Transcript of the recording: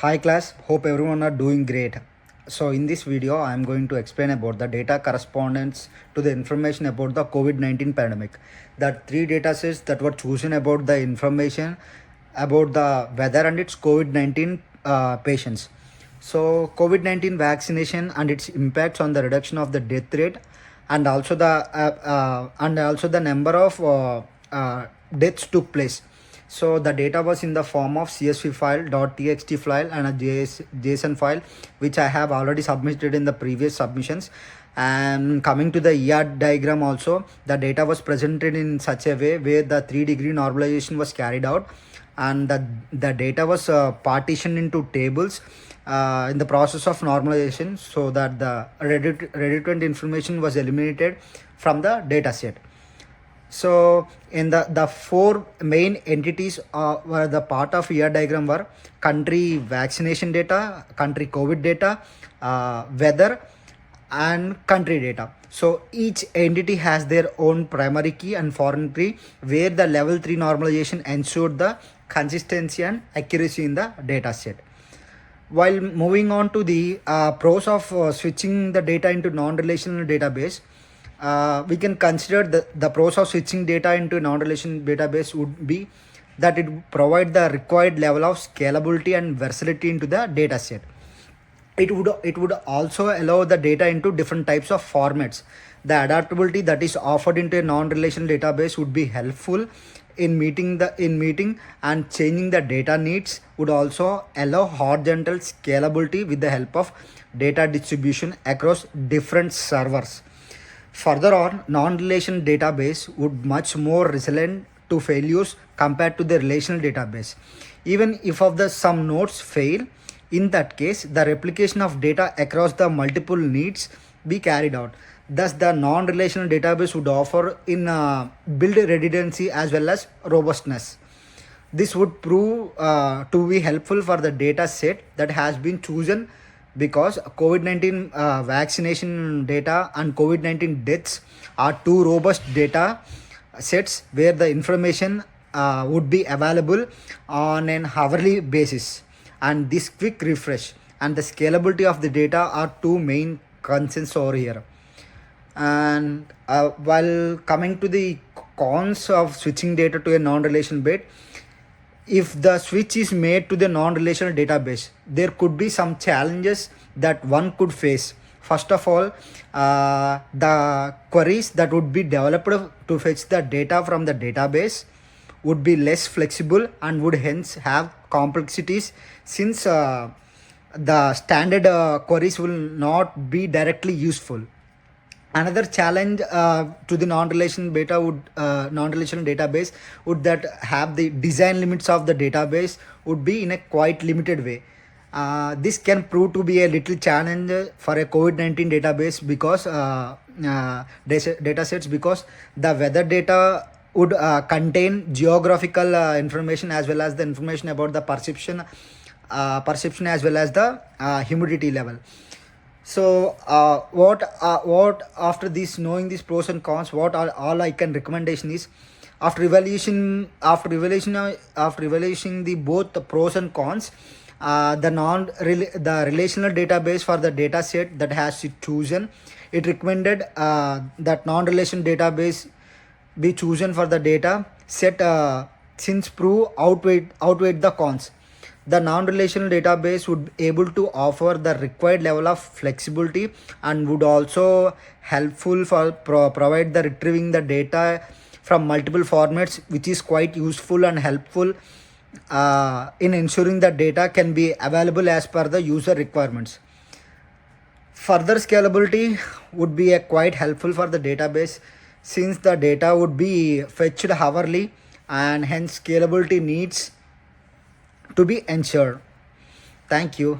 Hi class, hope everyone are doing great. So in this video, I am going to explain about the data correspondence to the information about the COVID-19 pandemic. The three data sets that were chosen about the information about the weather and its COVID-19 patients. So COVID-19 vaccination and its impacts on the reduction of the death rate and also the number of deaths took place. So the data was in the form of CSV file, .txt file and a JSON file, which I have already submitted in the previous submissions. And coming to the ER diagram also, the data was presented in such a way where the 3-degree normalization was carried out, and the data was partitioned into tables in the process of normalization, so that the redundant information was eliminated from the data set. So in the four main entities were the part of ER diagram were country vaccination data, country COVID data, weather and country data. So each entity has their own primary key and foreign key, where the level 3 normalization ensured the consistency and accuracy in the data set. While moving on to the pros of switching the data into non-relational database, we can consider the pros of switching data into non-relational database would be that it would provide the required level of scalability and versatility into the data set. It would also allow the data into different types of formats. The adaptability that is offered into a non-relational database would be helpful in meeting and changing the data needs. Would also allow horizontal scalability with the help of data distribution across different servers. Further on, non-relational database would much more resilient to failures compared to the relational database. Even if some nodes fail, in that case, the replication of data across the multiple needs be carried out. Thus, the non-relational database would offer in build redundancy as well as robustness. This would prove to be helpful for the data set that has been chosen, because COVID-19 vaccination data and COVID-19 deaths are two robust data sets where the information would be available on an hourly basis, and this quick refresh and the scalability of the data are two main concerns over here. And while coming to the cons of switching data to a non-relation bit, if the switch is made to the non-relational database, there could be some challenges that one could face. First of all, the queries that would be developed to fetch the data from the database would be less flexible and would hence have complexities, since the standard queries will not be directly useful. Another challenge to the non-relational database would that have the design limits of the database would be in a quite limited way. This can prove to be a little challenge for a COVID-19 database, because data sets, because the weather data would contain geographical information as well as the information about the perception as well as the humidity level. So what after this, knowing these pros and cons, what all I can recommendation is, after evaluation the both the pros and cons, the relational database for the data set that has chosen, it recommended that non-relation database be chosen for the data set, since prove outweighed the cons. The non-relational database would be able to offer the required level of flexibility and would also helpful for provide the retrieving the data from multiple formats, which is quite useful and helpful in ensuring that data can be available as per the user requirements. Further scalability would be quite helpful for the database, since the data would be fetched hourly, and hence scalability needs to be ensured. Thank you.